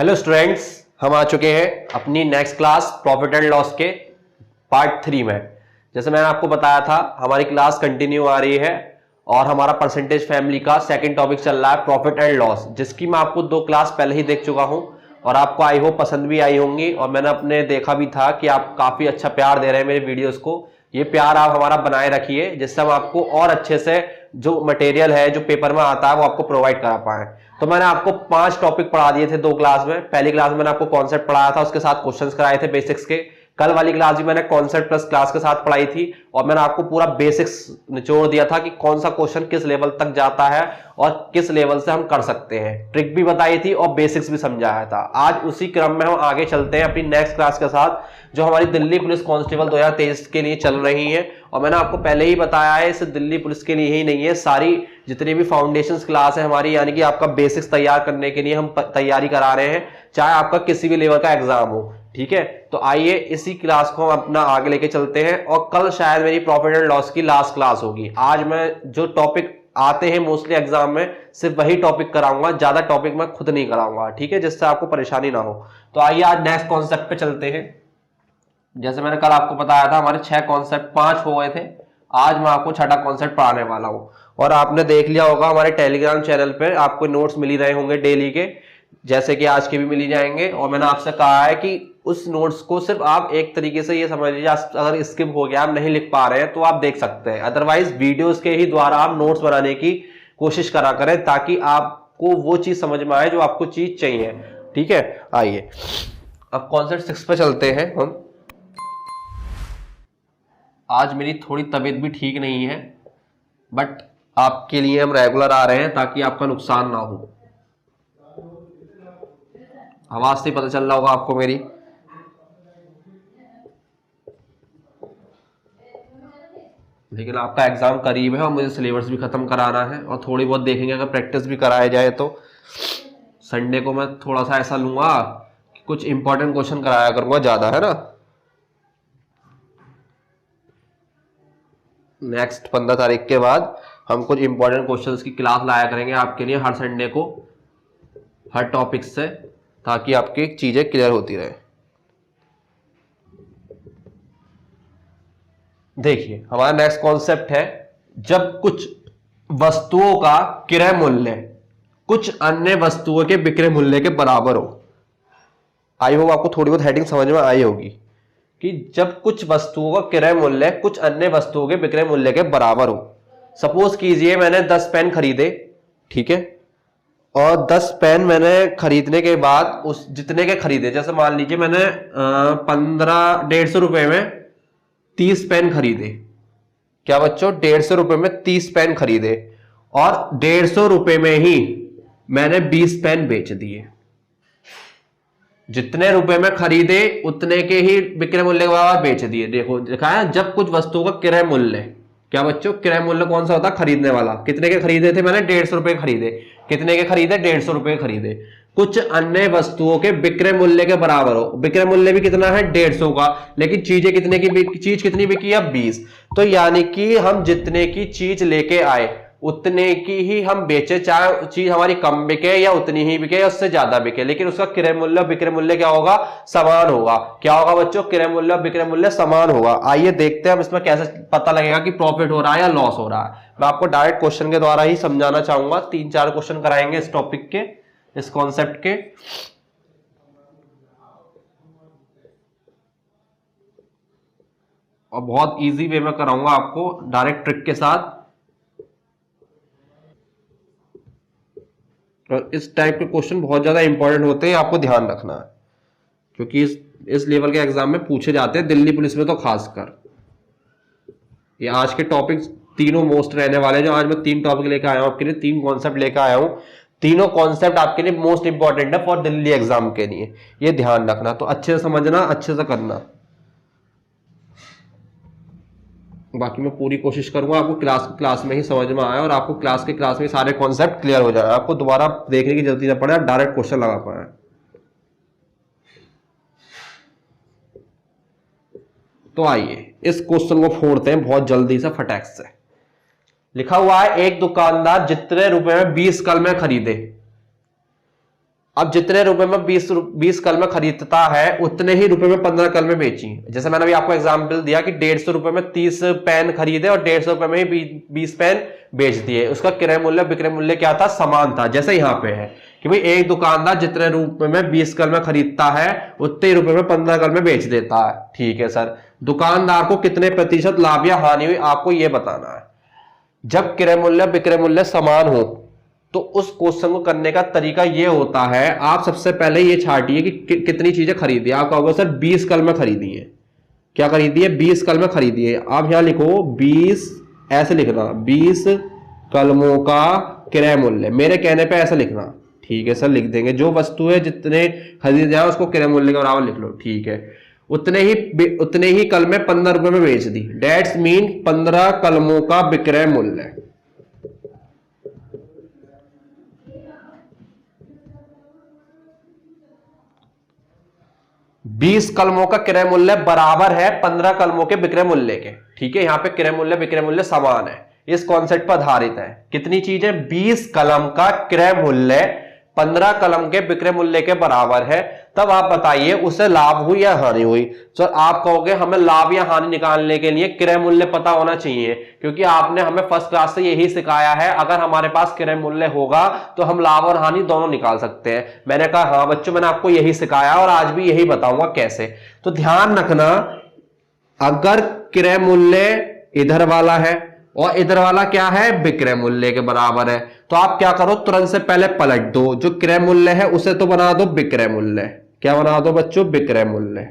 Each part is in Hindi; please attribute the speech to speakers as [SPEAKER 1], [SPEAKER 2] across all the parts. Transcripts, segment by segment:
[SPEAKER 1] हेलो स्टूडेंट्स, हम आ चुके हैं अपनी next class profit and loss के पार्ट 3 में। जैसे मैंने आपको बताया था, हमारी क्लास कंटिन्यू आ रही है और हमारा परसेंटेज फैमिली का सेकंड टॉपिक चल रहा है प्रॉफिट एंड लॉस, जिसकी मैं आपको 2 क्लास पहले ही देख चुका हूं और आपको आई होप पसंद भी आई होंगी। और मैंने अपने देखा भी था कि आप काफी अच्छा प्यार दे रहे हैं मेरे वीडियोस को। ये प्यार आप हमारा बनाए रखिए, जिससे हम आपको और अच्छे से जो मटेरियल है जो पेपर में आता है वो आपको प्रोवाइड करा पाए। तो मैंने आपको 5 टॉपिक पढ़ा दिए थे 2 क्लास में। पहली क्लास में मैंने आपको कॉन्सेप्ट पढ़ाया था, उसके साथ क्वेश्चंस कराए थे बेसिक्स के। कल वाली क्लास भी मैंने कॉन्सेप्ट प्लस क्लास के साथ पढ़ाई थी और मैंने आपको पूरा बेसिक्स निचोड़ दिया था कि कौन सा क्वेश्चन किस लेवल तक जाता है और किस लेवल से हम कर सकते हैं। ट्रिक भी बताई थी और बेसिक्स भी समझाया था। आज उसी क्रम में हम आगे चलते हैं अपनी नेक्स्ट क्लास के साथ, जो हमारी दिल्ली पुलिस कांस्टेबल 2023 के लिए चल रही है। और मैंने आपको पहले ही बताया है, सिर्फ दिल्ली पुलिस के लिए ही नहीं है, सारी जितनी भी फाउंडेशन क्लास है हमारी, यानी कि आपका बेसिक्स तैयार करने के लिए हम तैयारी करा रहे हैं, चाहे आपका किसी भी लेवल का एग्जाम हो। ठीक है, तो आइए इसी क्लास को हम अपना आगे लेके चलते हैं। और कल शायद मेरी प्रॉफिट एंड लॉस की लास्ट क्लास होगी। आज मैं जो टॉपिक आते हैं मोस्टली एग्जाम में सिर्फ वही टॉपिक कराऊंगा, ज्यादा टॉपिक मैं खुद नहीं कराऊंगा, ठीक है, जिससे आपको परेशानी ना हो। तो आइए आज नेक्स्ट कॉन्सेप्ट पे चलते हैं। जैसे मैंने कल आपको बताया था, हमारे 6 कॉन्सेप्ट 5 हो गए थे। आज मैं आपको 6ठा कॉन्सेप्ट पढ़ाने वाला हूं। और आपने देख लिया होगा हमारे टेलीग्राम चैनल पर आपको नोट्स मिल ही रहे होंगे डेली के, जैसे कि आज के भी मिल ही जाएंगे। और मैंने आपसे कहा है कि उस नोट्स को सिर्फ आप एक तरीके से ये समझ लीजिए, अगर स्किप हो गया, आप नहीं लिख पा रहे हैं तो आप देख सकते हैं, अदरवाइज वीडियोस के ही द्वारा आप नोट्स बनाने की कोशिश करा करें, ताकि आपको वो चीज समझ में आए जो आपको चीज चाहिए। ठीक है, आइए अब कॉन्सेप्ट 6 पे चलते हैं हम। आज मेरी थोड़ी तबीयत भी ठीक नहीं है, बट आपके लिए हम रेगुलर आ रहे हैं ताकि आपका नुकसान ना हो। आवाज से पता चल रहा होगा आपको मेरी। लेकिन आपका एग्जाम करीब है और मुझे सिलेबस भी खत्म कराना है और थोड़ी बहुत देखेंगे अगर प्रैक्टिस भी कराया जाए तो। संडे को मैं थोड़ा सा ऐसा लूंगा कि कुछ इंपॉर्टेंट क्वेश्चन कराया करूंगा ज्यादा, है ना। नेक्स्ट 15 तारीख के बाद हम कुछ इंपॉर्टेंट क्वेश्चंस की क्लास लाया करेंगे आपके लिए हर संडे को, हर टॉपिक से, ताकि आपकी चीजें क्लियर होती रहे। देखिए हमारा नेक्स्ट कॉन्सेप्ट है, जब कुछ वस्तुओं का क्रय मूल्य कुछ अन्य वस्तुओं के विक्रय मूल्य के बराबर हो। आई होप आपको थोड़ी बहुत हेडिंग समझ में आई होगी कि जब कुछ वस्तुओं का क्रय मूल्य कुछ अन्य वस्तुओं के विक्रय मूल्य के बराबर हो। सपोज कीजिए मैंने 10 पेन खरीदे, ठीक है, और 10 पेन मैंने खरीदने के बाद उस जितने के खरीदे, जैसे मान लीजिए मैंने 1,500 रुपए में 30 पेन खरीदे। क्या बच्चों, 150 रुपए में 30 पेन खरीदे और 150 रुपए में ही मैंने 20 पेन बेच दिए। जितने रुपए में खरीदे उतने के ही विक्रय मूल्य के बराबर बेच दिए। देखो देखा है, जब कुछ वस्तुओं का क्रय मूल्य, क्या बच्चों, क्रय मूल्य कौन सा होता है, खरीदने वाला। कितने के खरीदे थे मैंने, 150 रुपए खरीदे। कितने के खरीदे, 150 रुपए खरीदे। कुछ अन्य वस्तुओं के विक्रय मूल्य के बराबर हो। विक्रय मूल्य भी कितना है, 150 का, लेकिन चीजें कितने की, चीज कितनी बिकी है, 20। तो यानी कि हम जितने की चीज लेके आए उतने की ही हम बेचे, चाहे चीज हमारी कम बिके या उतनी ही बिके या उससे ज्यादा बिके, लेकिन उसका क्रय मूल्य विक्रय मूल्य क्या होगा, समान होगा। क्या होगा बच्चों, क्रय मूल्य विक्रय मूल्य समान होगा। आइए देखते हैं हम इसमें कैसे पता लगेगा कि प्रॉफिट हो रहा है या लॉस हो रहा है। मैं आपको डायरेक्ट क्वेश्चन के द्वारा ही समझाना चाहूंगा। 3-4 क्वेश्चन कराएंगे इस टॉपिक के, इस कॉन्सेप्ट के। और बहुत इजी वे में कराऊंगा आपको, डायरेक्ट ट्रिक के साथ। और इस टाइप के क्वेश्चन बहुत ज्यादा इंपॉर्टेंट होते हैं, आपको ध्यान रखना है, क्योंकि इस लेवल के एग्जाम में पूछे जाते हैं, दिल्ली पुलिस में तो खासकर। ये आज के टॉपिक्स तीनों मोस्ट रहने वाले हैं। जो आज मैं 3 टॉपिक लेकर आया हूं आपके लिए, 3 कॉन्सेप्ट लेकर आया हूं। तीनों कॉन्सेप्ट आपके लिए मोस्ट इंपॉर्टेंट है फॉर दिल्ली एग्जाम के लिए। ये ध्यान रखना, तो अच्छे से समझना, अच्छे से करना। बाकी मैं पूरी कोशिश करूंगा आपको क्लास में ही समझ में आए और आपको क्लास में सारे कॉन्सेप्ट क्लियर हो जाए, आपको दोबारा देखने की जरूरत न पड़े, डायरेक्ट क्वेश्चन लगा पाए। तो आइए इस क्वेश्चन को फोड़ते हैं बहुत जल्दी से, फटाक से। लिखा हुआ है, एक दुकानदार जितने रुपए में 20 कलमें खरीदे अब जितने रुपए में 20 कलमें खरीदता है उतने ही रुपए में 15 कलमें बेची। जैसे मैंने अभी आपको एग्जांपल दिया कि 150 रुपए में 30 पेन खरीदे और 150 रुपए में ही 20 पेन बेच दिए, उसका क्रय मूल्य विक्रय मूल्य क्या था, समान था। जैसे यहाँ पे है कि भाई एक दुकानदार जितने रुपए में 20 कलमें खरीदता है उतने ही रुपए में 15 कलमें बेच देता है। ठीक है सर, दुकानदार को कितने प्रतिशत लाभ या हानि हुई आपको यह बताना है। जब क्रय मूल्य विक्रय मूल्य समान हो तो उस क्वेश्चन को करने का तरीका यह होता है, आप सबसे पहले ये छाटिए कि कितनी चीजें खरीदी। आप कहोगे सर 20 कलमें खरीदी है, क्या खरीदी है, 20 कलमें खरीदी है। आप यहां लिखो 20, ऐसे लिखना 20 कलमों का क्रय मूल्य, मेरे कहने पे ऐसे लिखना। ठीक है सर, लिख देंगे। जो वस्तु है जितने खरीदे जाए उसको क्रय मूल्य के बराबर लिख लो। ठीक है, उतने ही कलमें 15 रुपए में बेच दी, डेट्स मीन 15 कलमों का विक्रय मूल्य। बीस कलमों का क्रय मूल्य बराबर है 15 कलमों के विक्रय मूल्य के। ठीक है, यहां पे क्रय मूल्य विक्रय मूल्य समान है, इस कॉन्सेप्ट पर आधारित है। कितनी चीजें, 20 कलम का क्रय मूल्य 15 कलम के विक्रय मूल्य के बराबर है। तब आप बताइए उसे लाभ हुई या हानि हुई। तो आप कहोगे हमें लाभ या हानि निकालने के लिए क्रय मूल्य पता होना चाहिए, क्योंकि आपने हमें फर्स्ट क्लास से यही सिखाया है, अगर हमारे पास क्रय मूल्य होगा तो हम लाभ और हानि दोनों निकाल सकते हैं। मैंने कहा हाँ बच्चों, मैंने आपको यही सिखाया और आज भी यही बताऊंगा कैसे। तो ध्यान रखना, अगर क्रय मूल्य इधर वाला है और इधर वाला क्या है, विक्रय मूल्य के बराबर है, तो आप क्या करो, तुरंत से पहले पलट दो। जो क्रय मूल्य है उसे तो बना दो विक्रय मूल्य। क्या बना दो बच्चों, विक्रय मूल्य।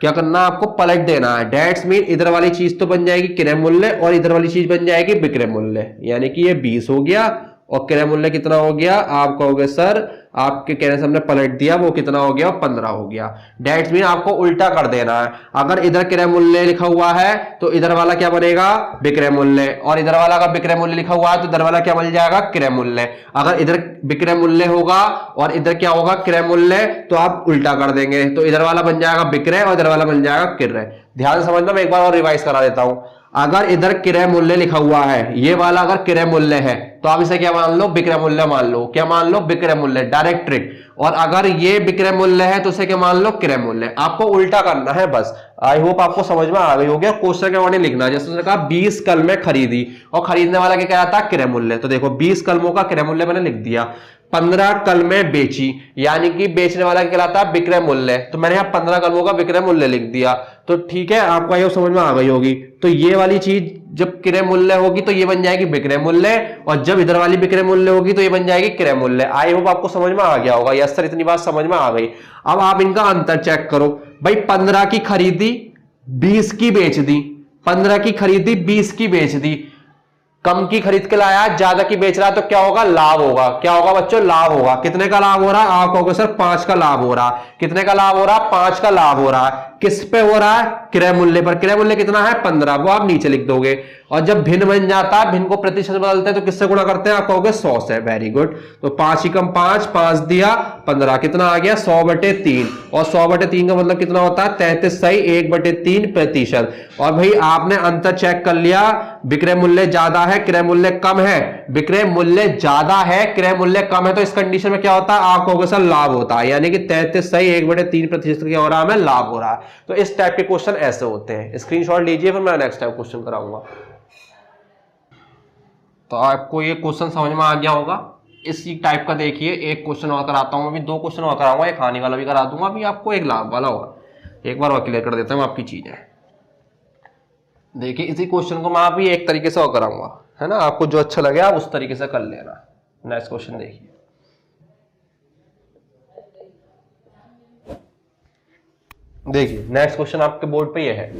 [SPEAKER 1] क्या करना, आपको पलट देना है। डेट्स मीन इधर वाली चीज तो बन जाएगी क्रय मूल्य और इधर वाली चीज बन जाएगी विक्रय मूल्य, यानी कि ये 20 हो गया और क्रय मूल्य कितना हो गया। आप कहोगे सर आपके कहने से हमने पलट दिया, वो कितना हो गया, 15 हो गया। डेट्स मीन आपको उल्टा कर देना है। अगर इधर क्रय मूल्य लिखा हुआ है तो इधर वाला क्या बनेगा, विक्रय मूल्य, और इधर वाला का विक्रय मूल्य लिखा हुआ है तो इधर वाला क्या बन जाएगा, क्रय मूल्य। अगर इधर विक्रय मूल्य होगा और इधर क्या होगा, क्रय मूल्य, तो आप उल्टा कर देंगे, तो इधर वाला बन जाएगा विक्रय और इधर वाला बन जाएगा क्रय। ध्यान से समझना, मैं एक बार और रिवाइज करा देता हूं। अगर इधर क्रय मूल्य लिखा हुआ है, ये वाला अगर क्रय मूल्य है तो आप इसे क्या मान लो, विक्रय मूल्य मान लो। क्या मान लो, विक्रय मूल्य, डायरेक्ट ट्रिक। और अगर ये विक्रय मूल्य है तो इसे क्या मान लो, क्रय मूल्य। आपको उल्टा करना है बस। आई होप आपको समझ में आ गई होगी। क्वेश्चन के अकॉर्डिंग लिखना, जैसे उसने कहा 20 कलमें खरीदी और खरीदने वाला क्या कह रहा था, क्रय मूल्य। तो देखो 20 कलमों का क्रय मूल्य मैंने लिख दिया, 15 कलमें बेची, यानी कि बेचने वाला क्या कहलाता है, विक्रय मूल्य। तो मैंने यहाँ 15 कलमों का विक्रय मूल्य लिख दिया। तो ठीक है, आपको ये समझ में आ गई होगी। तो ये वाली चीज जब क्रय मूल्य होगी तो ये बन जाएगी विक्रय मूल्य, और जब इधर वाली विक्रय मूल्य होगी तो ये बन जाएगी क्रय मूल्य। आई होप आपको समझ में आ गया होगा। यस सर, इतनी बात समझ में आ गई। अब आप इनका अंतर चेक करो। भाई 15 की खरीदी 20 की बेच दी, 15 की खरीदी 20 की बेच दी। कम की खरीद के लाया, ज्यादा की बेच रहा है, तो क्या होगा, लाभ होगा। क्या होगा बच्चों, लाभ होगा। कितने का लाभ हो रहा है, आप कहोगे सर 5 का लाभ हो रहा है। कितने का लाभ हो रहा है, 5 का लाभ हो रहा है। किस पे हो रहा है, क्रय मूल्य पर। क्रय मूल्य कितना है, 15, वो आप नीचे लिख दोगे। और जब भिन्न बन जाता है, भिन्न को प्रतिशत बदलते हैं तो किससे गुणा करते हैं, आप कहोगे 100 से। Very good. तो 5 ही कम 5, 5 दिया 15, कितना आ गया, 100/3। और 100/3 का मतलब कितना होता है, 33 सही 1/3%। और भाई आपने अंतर चेक कर लिया, विक्रय मूल्य ज्यादा है, क्रय मूल्य कम है। विक्रय मूल्य ज्यादा है, क्रय मूल्य कम है, तो इस कंडीशन में क्या होता है, आप कहोगे सर लाभ होता है। यानी कि 33 सही 1/3% क्या हो रहा है, हमें लाभ हो रहा है। तो इस टाइप के क्वेश्चन ऐसे होते हैं। स्क्रीनशॉट लीजिए, फिर मैं नेक्स्ट टाइप क्वेश्चन कराऊंगा। तो आपको ये क्वेश्चन समझ में आ गया होगा। इसी टाइप का देखिए एक क्वेश्चन और कराता हूं, अभी 2 क्वेश्चन और कराऊंगा, एक हानि वाला भी करा दूंगा, अभी आपको एक लाभ वाला होगा। एक बार और क्लियर कर देता हूं आपकी चीजें। देखिए इसी क्वेश्चन को मैं अभी एक तरीके से और कराऊंगा, है ना। आपको जो अच्छा लगे आप उस तरीके से कर लेना। नेक्स्ट क्वेश्चन देखिए। देखिए नेक्स्ट क्वेश्चन आपके बोर्ड पे ये है।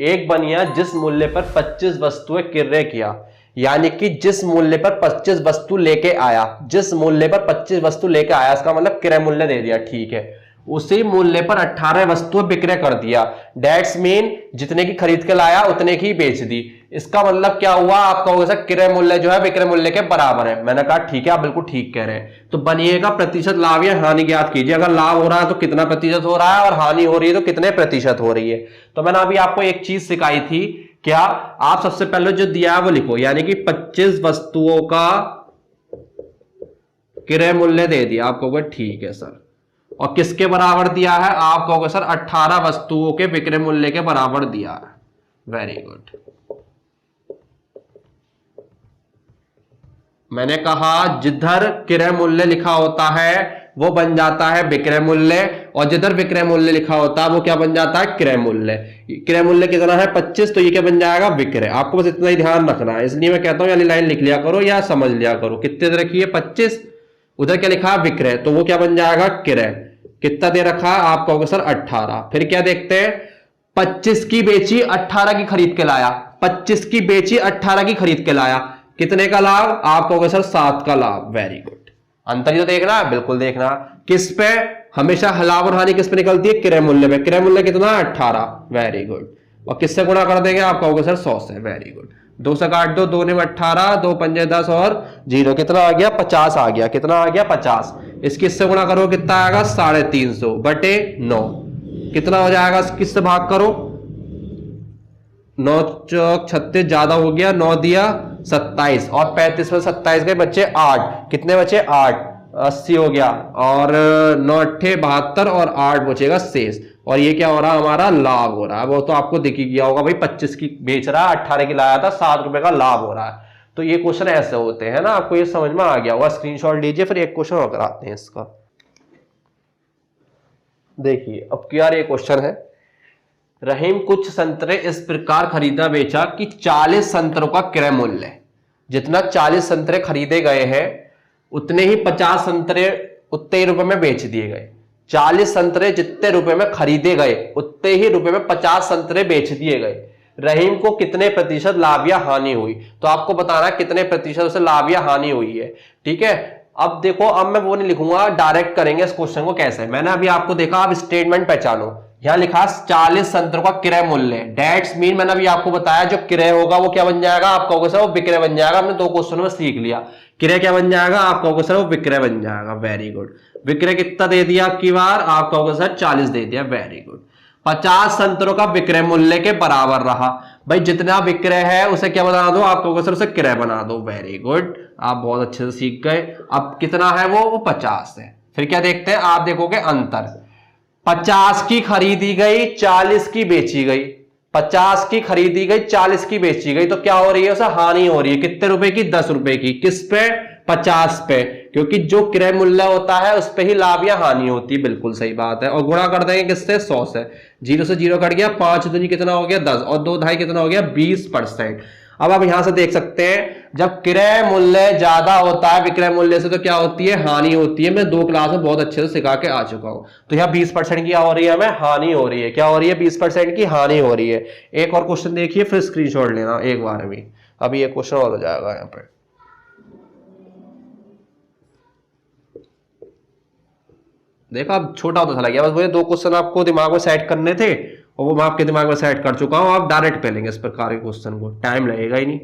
[SPEAKER 1] एक बनिया जिस मूल्य पर 25 वस्तुएं क्रय किया, यानी कि जिस मूल्य पर 25 वस्तु लेके आया, जिस मूल्य पर 25 वस्तु लेके आया, इसका मतलब क्रय मूल्य दे दिया, ठीक है। उसी मूल्य पर 18 वस्तुएं विक्रय कर दिया। डेट्स मीन जितने की खरीद के लाया उतने की बेच दी। इसका मतलब क्या हुआ, आप कहोगे सर क्रय मूल्य जो है विक्रय मूल्य के बराबर है। मैंने कहा ठीक है, आप बिल्कुल ठीक कह रहे हैं। तो बनिएगा प्रतिशत लाभ या हानि ज्ञात कीजिए। अगर लाभ हो रहा है तो कितना प्रतिशत हो रहा है, और हानि हो रही है तो कितने प्रतिशत हो रही है। तो मैंने अभी आपको एक चीज सिखाई थी, क्या, आप सबसे पहले जो दिया है वो लिखो, यानी कि 25 वस्तुओं का क्रय मूल्य दे दिया, आप कहोगे ठीक है सर। और किसके बराबर दिया है, आप कहोगे सर 18 वस्तुओं के विक्रय मूल्य के बराबर दिया है। Very good. मैंने कहा जिधर क्रय मूल्य लिखा होता है वो बन जाता है विक्रय मूल्य, और जिधर विक्रय मूल्य लिखा होता है वो क्या बन जाता है, क्रय मूल्य। क्रय मूल्य कितना है 25, तो ये क्या बन जाएगा, विक्रय। आपको बस इतना ही ध्यान रखना है, इसलिए मैं कहता हूं वाली लाइन लिख लिया करो या समझ लिया करो। कितने दे रखी है 25, उधर क्या लिखा है विक्रय, तो वो क्या बन जाएगा क्रय। कितना दे रखा है, आप कहोगे सर 18। फिर क्या देखते हैं, 25 की बेची 18 की खरीद के लाया, 25 की बेची 18 की खरीद के लाया, कितने का लाभ, आप कहोगे सर 7 का लाभ। Very good. अंतर ही तो देखना है, बिल्कुल देखना। किस पे हमेशा लाभ और हानि किस पे निकलती है, क्रय मूल्य पे। क्रय मूल्य कितना 18। Very good. और किससे गुणा कर देंगे, आप कहोगे सर 100 से। Very good. 2 से काट दो, 2 ने 18, 2 पंजे 10 और 0, कितना आ गया 50 आ गया। कितना आ गया 50। इसकी इससे गुणा करो कितना आएगा 350 बटे 9, कितना हो जाएगा, किससे भाग करो, 9 चौक 36 ज्यादा हो गया, 9 दिया 27 और 35 में 27 के बच्चे 8, कितने बचे 8, 80 हो गया। और 9 अट्ठे 72 और 8 बचेगा शेष। और ये क्या हो रहा है, हमारा लाभ हो रहा है। वो तो आपको दिख ही गया होगा भाई, 25 की बेच रहा है, 18 की लाया था, 7 रुपए का लाभ हो रहा है। तो ये क्वेश्चन ऐसे होते हैं ना, आपको ये समझ में आ गया होगा। स्क्रीनशॉट लीजिए, फिर एक क्वेश्चन और कराते हैं इसका। देखिए अब क्या ये क्वेश्चन है, रहीम कुछ संतरे इस प्रकार खरीदा बेचा कि 40 संतरों का क्रय मूल्य, जितना 40 संतरे खरीदे गए हैं उतने ही 50 संतरे उतने ही रुपए में बेच दिए गए। 40 संतरे जितने रुपए में खरीदे गए उतने ही रुपए में 50 संतरे बेच दिए गए। रहीम को कितने प्रतिशत लाभ या हानि हुई, तो आपको बताना कितने प्रतिशत उसे लाभ या हानि हुई है। ठीक है, अब देखो, अब मैं वो नहीं लिखूंगा, डायरेक्ट करेंगे इस क्वेश्चन को। कैसे, मैंने अभी आपको देखा, आप स्टेटमेंट पहचानो। यहां लिखा 40 संतरों का क्रय मूल्य, डेट्स मीन मैंने अभी आपको बताया जो क्रय होगा वो क्या बन जाएगा, आप कहोगे सर वो विक्रय बन जाएगा। हमने 2 क्वेश्चन में सीख लिया, क्रय क्या बन जाएगा, आप कहोगे सर वो विक्रय बन जाएगा। Very good. विक्रय कितना दे दिया आपकी बार, आप कहोगे सर 40 दे दिया। Very good. 50 संतरों का विक्रय मूल्य के बराबर रहा। भाई जितना विक्रय है उसे क्या बना दो, आप कहोगे सर उसे क्रय बना दो। वेरी गुड, आप बहुत अच्छे से सीख गए। अब कितना है वो 50 है। फिर क्या देखते हैं, आप देखोगे अंतर, 50 की खरीदी गई 40 की बेची गई, 50 की खरीदी गई 40 की बेची गई, तो क्या हो रही है, उसे हानि हो रही है। कितने रुपए की, 10 रुपए की। किस पे, 50 पे, क्योंकि जो क्रय मूल्य होता है उस पे ही लाभ या हानि होती है। बिल्कुल सही बात है। और गुणा कर देंगे किससे, 100 से। 0 से 0 कट गया, 5 दूनी कितना हो गया 10 और 2 ढाई कितना हो गया 20%। अब आप यहां से देख सकते हैं, जब क्रय मूल्य ज्यादा होता है विक्रय मूल्य से तो क्या होती है, हानि होती है। मैं 2 क्लास में बहुत अच्छे से सिखा के आ चुका हूं। तो यहाँ 20% की क्या हो रही है, हमें हानि हो रही है। क्या हो रही है, 20% की हानि हो रही है। एक और क्वेश्चन देखिए, फिर स्क्रीनशॉट लेना एक बार में, अभी एक क्वेश्चन और हो जाएगा यहाँ पे। देखा, अब छोटा होता चला गया, बस मुझे 2 क्वेश्चन आपको दिमाग में सेट करने थे और वो मैं आपके दिमाग में सेट कर चुका हूं। आप डायरेक्ट पे लेंगे इस प्रकार के क्वेश्चन को, टाइम लगेगा ही नहीं।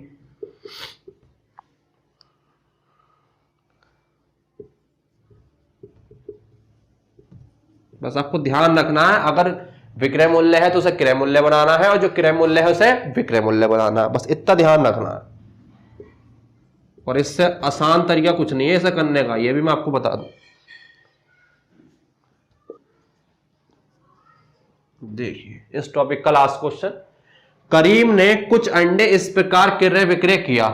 [SPEAKER 1] बस आपको ध्यान रखना है, अगर विक्रय मूल्य है तो उसे क्रय मूल्य बनाना है, और जो क्रय मूल्य है उसे विक्रय मूल्य बनाना है। बस इतना ध्यान रखना है, और इससे आसान तरीका कुछ नहीं है इसे करने का, ये भी मैं आपको बता दूं। देखिए इस टॉपिक का लास्ट क्वेश्चन, करीम ने कुछ अंडे इस प्रकार क्रय विक्रय किया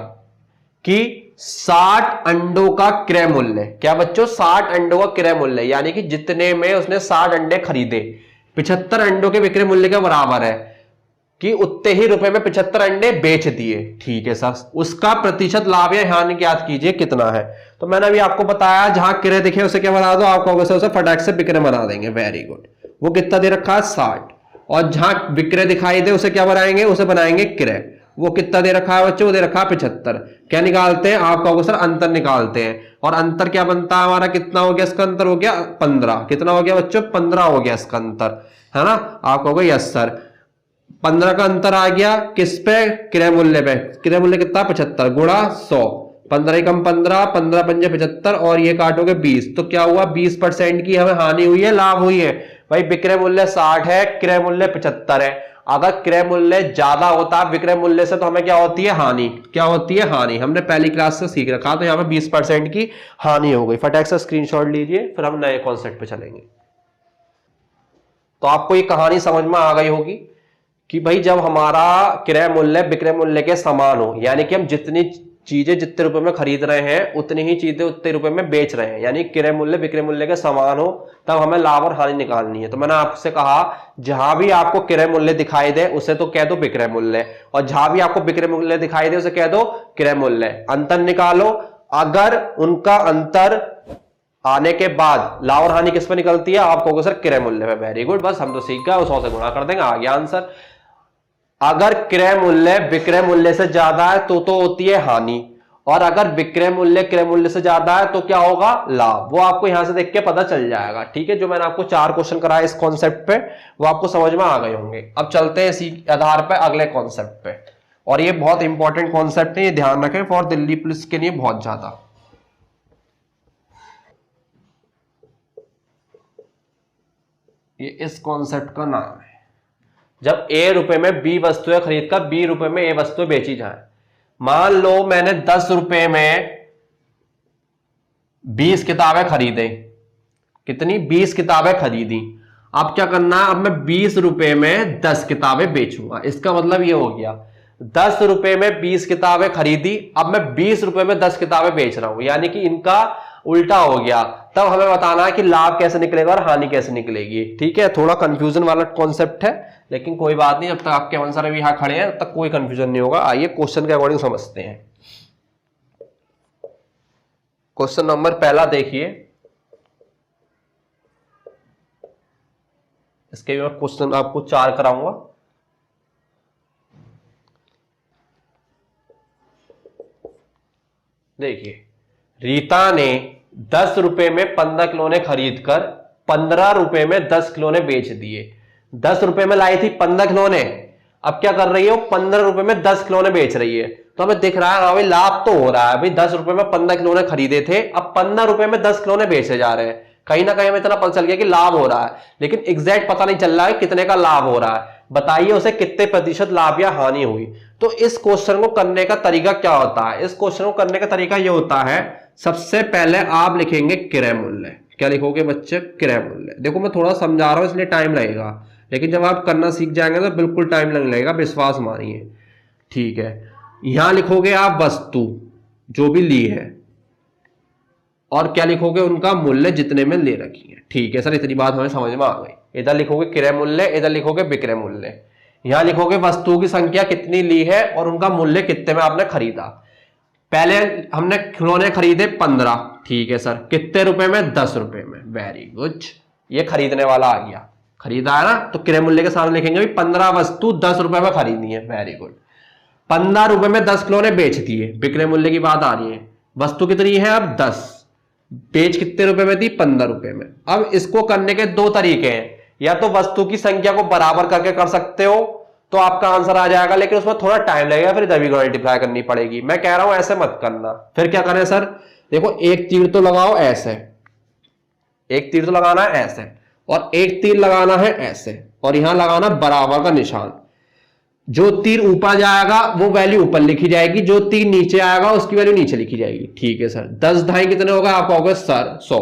[SPEAKER 1] कि 60 अंडों का क्रय मूल्य, क्या बच्चों 60 अंडों का क्रय मूल्य, यानी कि जितने में उसने 60 अंडे खरीदे 75 अंडों के विक्रय मूल्य के बराबर है, कि उतने ही रुपए में 75 अंडे बेच दिए। ठीक है सर, उसका प्रतिशत लाभ या हानि ज्ञात कीजिए कितना है। तो मैंने अभी आपको बताया, जहां क्रय दिखे उसे क्या बना दो, आप कहोगे उसे फटाक से विक्रय बना देंगे। Very good. वो कितना दे रखा है 60, और जहां विक्रय दिखाई दे उसे क्या बनाएंगे, उसे बनाएंगे क्रय। वो कितना दे रखा है बच्चों, दे रखा है 75। क्या निकालते हैं, आप कहोगे सर अंतर निकालते हैं, और अंतर क्या बनता है हमारा, कितना हो गया इसका अंतर, हो गया 15। कितना हो गया बच्चों, 15 हो गया इसका अंतर, है ना। आप कहोगे यस सर, 15 का अंतर आ गया किस पे, क्रय मूल्य पे। क्रय मूल्य कितना 75 गुणा 100, 15 कम 15, 15 पंजे 75 और ये काटोगे 20, तो क्या हुआ 20% की हमें हानि हुई है, लाभ हुई है। भाई विक्रय मूल्य 60 है, क्रय मूल्य 75 है। अगर क्रय मूल्य ज्यादा होता है विक्रय मूल्य से तो हमें क्या होती है, हानि। क्या होती है, हानि। हमने पहली क्लास से सीख रखा, तो यहाँ पे 20% की हानि हो गई। फटाक से स्क्रीनशॉट लीजिए, फिर हम नए कॉन्सेप्ट पे चलेंगे। तो आपको ये कहानी समझ में आ गई होगी कि भाई जब हमारा क्रय मूल्य विक्रय मूल्य के समान हो, यानी कि हम जितनी चीजें जितने रुपए में खरीद रहे हैं उतनी ही चीजें उतने रुपए में बेच रहे हैं, यानी क्रय मूल्य विक्रय मूल्य के समान हो, तब हमें लाभ और हानि निकालनी है। तो मैंने आपसे कहा जहां भी आपको क्रय मूल्य दिखाई दे उसे तो कह दो विक्रय मूल्य, और जहां भी आपको विक्रय मूल्य दिखाई दे उसे कह दो क्रय मूल्य। अंतर निकालो, अगर उनका अंतर आने के बाद लाभ और हानि किस पे निकलती है, आप कहोगे सर क्रय मूल्य पे। वेरी गुड, बस हम तो सीख गए, 100 से गुणा कर देंगे, आ गया आंसर। अगर क्रय मूल्य विक्रय मूल्य से ज्यादा है तो होती है हानि, और अगर विक्रय मूल्य क्रय मूल्य से ज्यादा है तो क्या होगा, लाभ। वो आपको यहां से देख के पता चल जाएगा। ठीक है, जो मैंने आपको 4 क्वेश्चन कराया इस कॉन्सेप्ट पे वो आपको समझ में आ गए होंगे। अब चलते हैं इसी आधार पे अगले कॉन्सेप्ट पे, और ये बहुत इंपॉर्टेंट कॉन्सेप्ट है, ये ध्यान रखें फॉर दिल्ली पुलिस के लिए बहुत ज्यादा। ये इस कॉन्सेप्ट का नाम है, जब ए रुपए में बी वस्तुएं खरीद कर बी रुपए में ए वस्तुएं बेची जाए। मान लो मैंने 10 रुपए में 20 किताबें खरीदे। कितनी, 20 किताबें खरीदी। अब क्या करना है, अब मैं 20 रुपए में 10 किताबें बेचूंगा। इसका मतलब ये हो गया 10 रुपए में 20 किताबें खरीदी, अब मैं 20 रुपए में 10 किताबें बेच रहा हूं, यानी कि इनका उल्टा हो गया। तब हमें बताना है कि लाभ कैसे निकलेगा और हानि कैसे निकलेगी। ठीक है, थोड़ा कंफ्यूजन वाला कॉन्सेप्ट है, लेकिन कोई बात नहीं, जब तक आपके आंसर अभी यहां खड़े हैं तब तक कोई कंफ्यूजन नहीं होगा। आइए क्वेश्चन के अकॉर्डिंग समझते हैं। क्वेश्चन नंबर पहला देखिए, इसके भी मैं क्वेश्चन आपको 4 कराऊंगा। देखिए, रीता ने 10 रुपए में 15 खिलौने खरीद कर 15 रुपए में 10 खिलौने बेच दिए। 10 रुपए में लाई थी 15 खिलौने, अब क्या कर रही है, वो 15 रुपए में 10 खिलौने बेच रही है। तो हमें दिख रहा है भाई लाभ तो हो रहा है, भाई 10 रुपए में 15 खिलौने खरीदे थे, अब 15 रुपए में 10 खिलौने बेचे जा रहे हैं। कहीं ना कहीं हमें इतना पता चल गया कि लाभ हो रहा है, लेकिन एग्जैक्ट पता नहीं चल रहा है कितने का लाभ हो रहा है। बताइए उसे कितने प्रतिशत लाभ या हानि हुई। तो इस क्वेश्चन को करने का तरीका क्या होता है, इस क्वेश्चन को करने का तरीका यह होता है, सबसे पहले आप लिखेंगे क्रय मूल्य। क्या लिखोगे बच्चे, क्रय मूल्य। देखो मैं थोड़ा समझा रहा हूं इसलिए टाइम लगेगा, लेकिन जब आप करना सीख जाएंगे तो बिल्कुल टाइम लगने लगेगा, विश्वास मानिए। ठीक है, यहां लिखोगे आप वस्तु जो भी ली है, और क्या लिखोगे, उनका मूल्य जितने में ले रखी है। ठीक है सर, इतनी बात हमें समझ में आ गई। इधर लिखोगे क्रय मूल्य, इधर लिखोगे विक्रय मूल्य। यहां लिखोगे वस्तुओं की संख्या कितनी ली है और उनका मूल्य कितने में आपने खरीदा। पहले हमने खिलौने खरीदे 15, ठीक है सर, कितने रुपए में, 10 रुपए में। वेरी गुड, ये खरीदने वाला आ गया, खरीदा है ना, तो क्रय मूल्य के सामने लिखेंगे 15 वस्तु 10 रुपए में खरीदनी है। वेरी गुड, 15 रुपए में 10 खिलौने बेच दिए, विक्रय मूल्य की बात आ रही है। वस्तु कितनी है अब 10, बेच कितने रुपए में थी, 15 रुपए में। अब इसको करने के 2 तरीके हैं, या तो वस्तु की संख्या को बराबर करके कर सकते हो तो आपका आंसर आ जाएगा, लेकिन उसमें थोड़ा टाइम लगेगा, फिर इधर भी मल्टीप्लाई करनी पड़ेगी। मैं कह रहा हूं ऐसे मत करना। फिर क्या करें सर, देखो एक तीर तो लगाओ ऐसे, एक तीर तो लगाना है ऐसे, और एक तीर लगाना है ऐसे, और यहां लगाना बराबर का निशान। जो तीर ऊपर जाएगा वो वैल्यू ऊपर लिखी जाएगी, जो तीर नीचे आएगा उसकी वैल्यू नीचे लिखी जाएगी। ठीक है सर, 10 ढाई कितने होगा, आप कहोगे सर 100,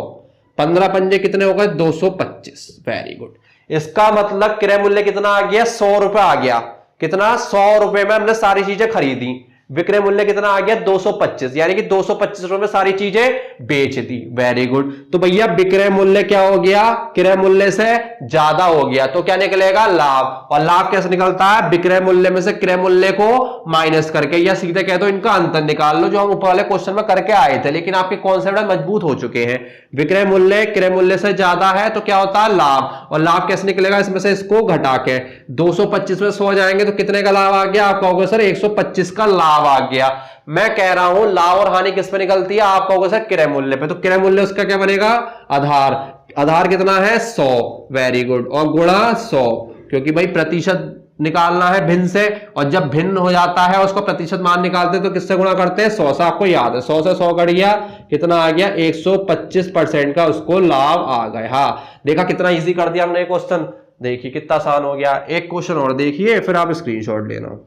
[SPEAKER 1] 15 पंजे कितने होगा, 225। वेरी गुड, इसका मतलब क्रय मूल्य कितना आ गया, 100 रुपए आ गया। कितना, 100 रुपए में हमने सारी चीजें खरीदी। विक्रय मूल्य कितना आ गया, 225, यानी कि 225 रुपए में सारी चीजें बेच दी। वेरी गुड, तो भैया विक्रय मूल्य क्या हो गया, क्रय मूल्य से ज्यादा हो गया, तो क्या निकलेगा, लाभ। और लाभ कैसे निकलता है, विक्रय मूल्य में से क्रय मूल्य को माइनस करके, या सीधे कह दो इनका अंतर निकाल लो, जो हम ऊपर वाले क्वेश्चन में करके आए थे, लेकिन आपके कॉन्सेप्ट मजबूत हो चुके हैं। विक्रय मूल्य क्रय मूल्य से ज्यादा है तो क्या होता है, लाभ। और लाभ कैसे निकलेगा, इसमें से इसको घटा के 225 में 100 जाएंगे तो कितने का लाभ आ गया, आप कहोगे सर 125 का लाभ आ गया। मैं कह रहा हूं लाभ और हानि किस पे निकलती है, आप कहोगे सर क्रय मूल्य पे। तो क्रय मूल्य उसका क्या बनेगा, आधार। आधार कितना है, 100। वेरी गुड, और गुणा 100, क्योंकि भाई प्रतिशत निकालना है भिन्न से, और जब भिन्न हो जाता है उसको प्रतिशत मान निकालते हैं तो किससे गुणा करते हैं, 100 से। आपको याद है 100 से 100 कट गया, कितना आ गया, 125% का उसको लाभ आ गया। हाँ देखा कितना इजी कर दिया हमने क्वेश्चन। देखिए कितना आसान हो गया। एक क्वेश्चन और देखिए, फिर आप स्क्रीनशॉट लेना।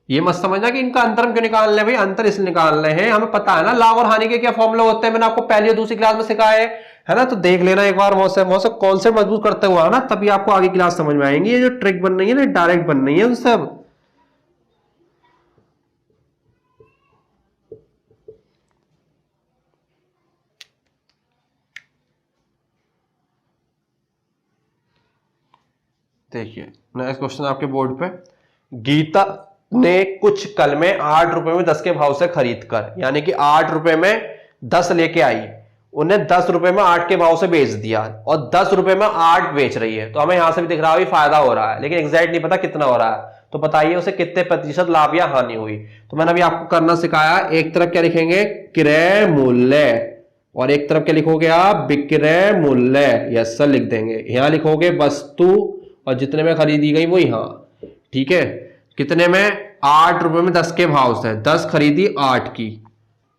[SPEAKER 1] ये मत समझना कि इनका अंतर हम क्यों निकाल रहे हैं, भाई अंतर इसलिए निकाल रहे हैं, हमें पता है ना लाभ और हानि के क्या फॉर्मूले होते हैं, मैंने आपको पहली और दूसरी क्लास में सिखाया है ना। तो देख लेना एक बार, मौसम कॉन्सेप्ट मजबूत करते हुआ ना, तभी आपको आगे क्लास समझ में आएंगी। ये जो ट्रिक बन रही है ना, डायरेक्ट बन रही है उनसे। अब देखिए नेक्स्ट क्वेश्चन आपके बोर्ड पे, गीता ने कुछ कल में 8 रुपए में 10 के भाव से खरीद कर, यानी कि 8 रुपए में 10 लेके आई, उन्हें 10 रुपए में 8 के भाव से बेच दिया और 10 रुपए में 8 बेच रही है। तो हमें यहां से भी दिख रहा है फायदा हो रहा है, लेकिन एग्जैक्ट नहीं पता कितना हो रहा है। तो बताइए उसे कितने प्रतिशत लाभ या हानि हुई। तो मैंने अभी आपको करना सिखाया, एक तरफ क्या लिखेंगे क्रय मूल्य, और एक तरफ क्या लिखोगे आप विक्रय मूल्य। यस सर लिख देंगे। यहां लिखोगे वस्तु और जितने में खरीदी गई वो यहां, ठीक है। कितने में 8 रुपए में 10 के भाव से, 10 खरीदी 8 की,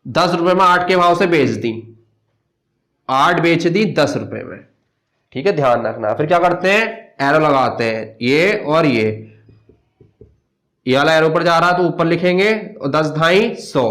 [SPEAKER 1] 10 रुपए में 8 के भाव से बेच दी, 8 बेच दी 10 रुपए में, ठीक है ध्यान रखना। फिर क्या करते हैं, एरो लगाते हैं, ये और ये वाला एरो पर जा रहा है तो ऊपर लिखेंगे और 10 ढाई 100।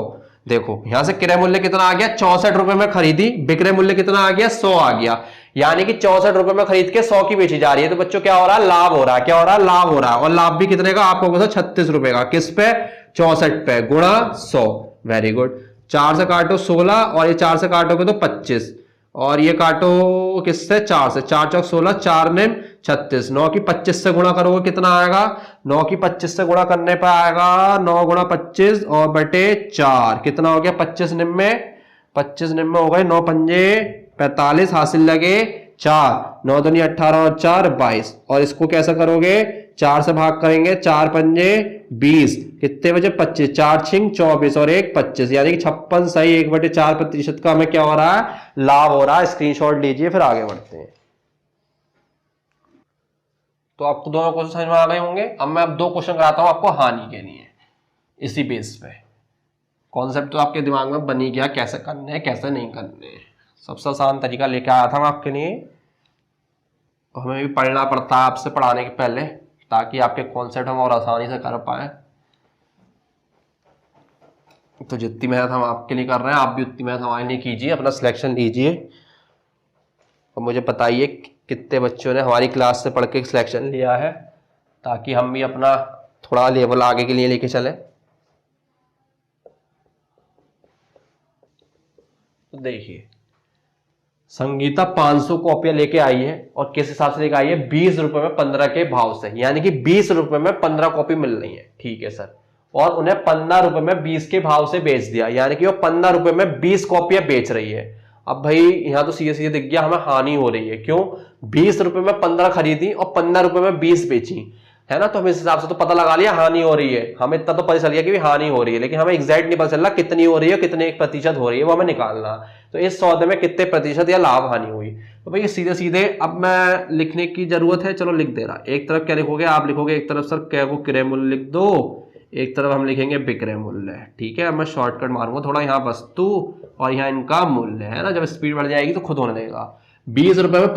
[SPEAKER 1] देखो यहां से क्रय मूल्य कितना आ गया, 64 रुपए में खरीदी, विक्रय मूल्य कितना आ गया 100 आ गया, यानी कि 64 रुपए में खरीद के 100 की बेची जा रही है। तो बच्चों क्या हो रहा है, लाभ हो रहा है। क्या हो रहा है, लाभ हो रहा है। और लाभ भी कितने का आपको, 36 रुपए का। किस पे, 64 पे, गुणा 100। Very good. 4 से काटो 16 और ये 4 से काटोगे तो 25, और ये काटो किससे, 4 से, 4 चौक 16, 4 निम 36, 9 की 25 से गुणा करोगे कितना आएगा, 9 की 25 से गुणा करने पर आएगा 9 गुणा 25 और बटे 4, कितना हो गया 25 निम में, 25 निम में हो गए 9 पंजे 45, हासिल लगे 4, 9 दूनी 18 और 4 22। और इसको कैसा करोगे, 4 से भाग करेंगे, 4 पंजे 20, कितने बचे 25, 4 छिंग 24 और 1 25, यानी कि 56 सही 1/4% का हमें क्या हो रहा है, लाभ हो रहा है। स्क्रीनशॉट लीजिए, फिर आगे बढ़ते हैं। तो आपको दोनों क्वेश्चन समझ में आ गए होंगे। अब मैं अब 2 क्वेश्चन कराता हूं आपको हानि के लिए, इसी बेस पे। कॉन्सेप्ट तो आपके दिमाग में बनी गया, कैसे करने हैं कैसे नहीं करने हैं। सबसे आसान तरीका लेके आया था मैं आपके लिए। हमें भी पढ़ना पड़ता है आपसे पढ़ाने के पहले, ताकि आपके कॉन्सेप्ट हम और आसानी से कर पाए। तो जितनी मेहनत हम आपके लिए कर रहे हैं, आप भी उतनी मेहनत हमारे लिए कीजिए, अपना सिलेक्शन लीजिए और मुझे बताइए कितने बच्चों ने हमारी क्लास से पढ़ के सिलेक्शन लिया है, ताकि हम भी अपना थोड़ा लेवल आगे के लिए लेके चले। तो देखिए संगीता 500 कॉपियां लेके आई है, और किस हिसाब से लेके आई है, 20 रुपए में 15 के भाव से, यानी कि 20 रुपए में 15 कॉपी मिल रही है, ठीक है सर। और उन्हें 15 रुपए में 20 के भाव से बेच दिया, यानी कि वो 15 रुपए में 20 कॉपियां बेच रही है। अब भाई यहां तो सीधे सीधे दिख गया हमें हानि हो रही है। क्यों, 20 रुपए में 15 खरीदी और 15 रुपए में 20 बेची, है ना। तो हम इस हिसाब से तो पता लगा लिया हानि हो रही है, हमें इतना तो पता चल गया कि हानि हो रही है, लेकिन हमें एग्जैक्ट नहीं पता चल रहा कितनी हो रही है, कितने प्रतिशत हो रही है, वो हमें निकालना। तो इस सौदे में कितने प्रतिशत या लाभ हानि हुई। तो भाई सीधे सीधे अब मैं लिखने की जरूरत है, चलो लिख दे रहा। एक तरफ क्या लिखोगे आप, लिखोगे एक तरफ सर क्या को क्रय मूल्य लिख दो, एक तरफ हम लिखेंगे विक्रय मूल्य, ठीक है। अब मैं शॉर्टकट मारूंगा थोड़ा, यहाँ वस्तु और यहाँ इनका मूल्य, है ना। जब स्पीड बढ़ जाएगी तो खुद होने देगा। 20 रुपए में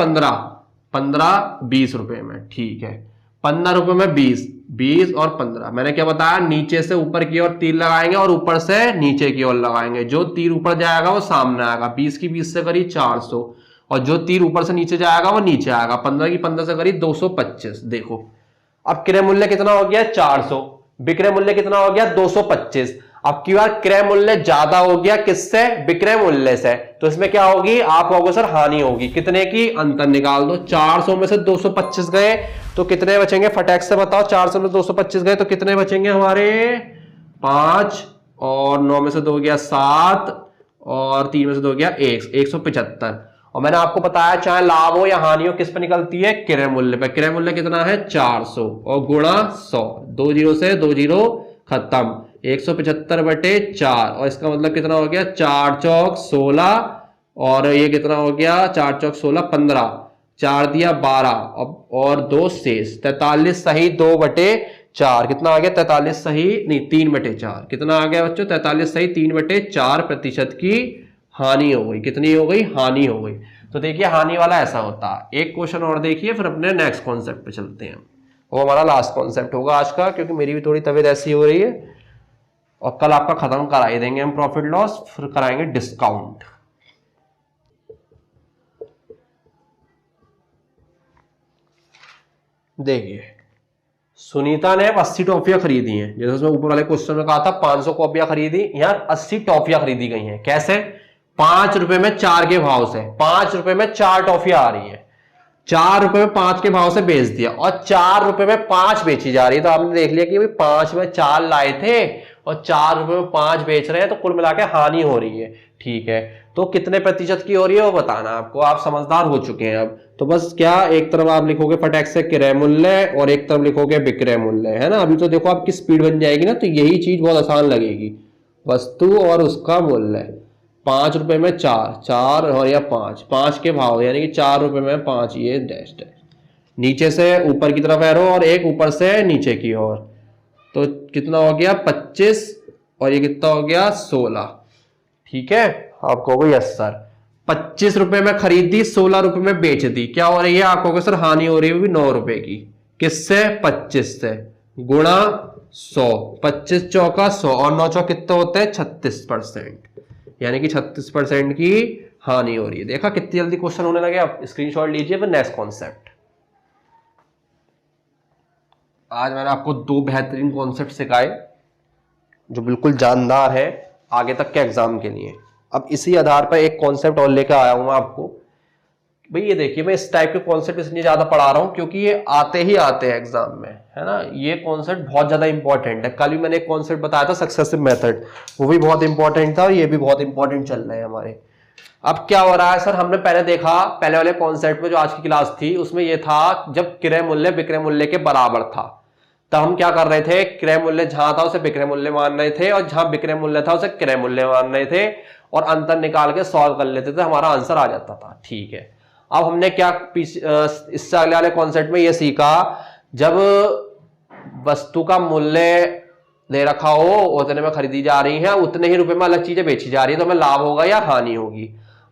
[SPEAKER 1] 15 20 रुपए में, ठीक है। 15 रुपए में 20 और 15, मैंने क्या बताया, नीचे से ऊपर की ओर तीर लगाएंगे और ऊपर से नीचे की ओर लगाएंगे। जो तीर ऊपर जाएगा वो सामने आएगा। 20 की 20 से करी 400, और जो तीर ऊपर से नीचे जाएगा वो नीचे आएगा। 15 की 15 से करी 225। देखो अब क्रय मूल्य कितना हो गया, 400, विक्रय मूल्य कितना हो गया, 225। अब की बार क्रय मूल्य ज्यादा हो गया किससे, विक्रय मूल्य से, तो इसमें क्या होगी, आप कहोगे सर हानि होगी। कितने की, अंतर निकाल दो। 400 में से 225 गए तो कितने बचेंगे, फटाक से बताओ। 400 में 225 गए तो कितने बचेंगे हमारे, 5, और 9 में से 2 गया 7, और 3 में से 2 गया 1, 175। और मैंने आपको बताया चाहे लाभ हो या हानि हो किस पे निकलती है, क्रय मूल्य पे। क्रय मूल्य कितना है, 400 और गुणा 100, 2 जीरो से 2 जीरो खत्म, 175 बटे 4, और इसका मतलब कितना हो गया, 4 चौक 16, और ये कितना हो गया, 4 चौक 16 15, 4 दिया 12 और 2 शेष 43 सही 2 बटे 4, कितना आ गया 43 सही नहीं 3/4, कितना आ गया बच्चों 43 सही 3/4% की हानि हो गई। कितनी हो गई? हानि हो गई। तो देखिए हानि वाला ऐसा होता है। एक क्वेश्चन और देखिए फिर अपने नेक्स्ट कॉन्सेप्ट पे चलते हैं। वो हमारा लास्ट कॉन्सेप्ट होगा आज का, क्योंकि मेरी भी थोड़ी तबीयत ऐसी हो रही है और कल आपका खत्म करा ही देंगे हम प्रॉफिट लॉस, फिर कराएंगे डिस्काउंट। देखिए सुनीता ने 80 टॉफियां खरीदी हैं, जैसे उसमें ऊपर वाले क्वेश्चन में कहा था 500 कॉपियां खरीदी, यहां 80 टॉफियां खरीदी गई हैं। कैसे? 5 रुपए में 4 के भाव से 5 रुपए में 4 टॉफियां आ रही हैं, 4 रुपए में 5 के भाव से बेच दिया और 4 रुपए में 5 बेची जा रही है। तो आपने देख लिया कि भाई 5 में 4 लाए थे और 4 रुपए में 5 बेच रहे हैं, तो कुल मिला के हानि हो रही है। ठीक है, तो कितने प्रतिशत की हो रही है वो बताना आपको, आप समझदार हो चुके हैं अब। तो बस क्या, एक तरफ आप लिखोगे फटाक से क्रय मूल्य और एक तरफ लिखोगे विक्रय मूल्य, है ना। अभी तो देखो आपकी स्पीड बन जाएगी ना, तो यही चीज बहुत आसान लगेगी। वस्तु और उसका मूल्य, 5 रुपए में 4 और या 5 के भाव, यानी कि 4 रुपए में 5, ये डैश डैश नीचे से ऊपर की तरफ एरो और एक ऊपर से नीचे की ओर। तो कितना हो गया 25 और ये कितना हो गया 16। ठीक है, आप कहोगे यस सर 25 रुपए में खरीदी 16 रुपए में बेच दी, क्या हो रही है? आप कहोगे सर हानि हो रही है भी 9 रुपए की। किससे? 25 से, गुणा 100, 25 चौका 100 और 9 चौक कितने होते हैं? 36%, यानी कि 36% की हानि हो रही है। देखा कितनी जल्दी क्वेश्चन होने लगे। आप स्क्रीनशॉट लीजिए फिर नेक्स्ट कॉन्सेप्ट। आज मैंने आपको 2 बेहतरीन कॉन्सेप्ट सिखाए जो बिल्कुल जानदार है आगे तक के एग्जाम के लिए। अब इसी आधार पर एक कॉन्सेप्ट और लेकर आया हूं मैं आपको। भाई ये देखिए, मैं इस टाइप के कॉन्सेप्ट इसलिए ज्यादा पढ़ा रहा हूं क्योंकि ये आते ही आते हैं एग्जाम में, है ना। ये कॉन्सेप्ट बहुत ज्यादा इंपॉर्टेंट है। कल भी मैंने एक कॉन्सेप्ट बताया था सक्सेसिव मेथड, वो भी बहुत इंपॉर्टेंट था और ये भी बहुत इंपॉर्टेंट चल रहे हैं हमारे। अब क्या हो रहा है सर, हमने पहले देखा पहले वाले कॉन्सेप्ट में जो आज की क्लास थी उसमें ये था जब क्रय मूल्य विक्रय मूल्य के बराबर था तब हम क्या कर रहे थे, क्रय मूल्य जहां था उसे विक्रय मूल्य मान रहे थे और जहां विक्रय मूल्य था उसे क्रय मूल्य मान रहे थे और अंतर निकाल के सॉल्व कर लेते थे, हमारा आंसर आ जाता था। ठीक है, अब हमने क्या इससे अगले वाले कॉन्सेप्ट में ये सीखा, जब वस्तु का मूल्य दे रखा हो उतने में खरीदी जा रही है, उतने ही रुपए में अलग चीजें बेची जा रही है, तो हमें लाभ होगा या हानि होगी।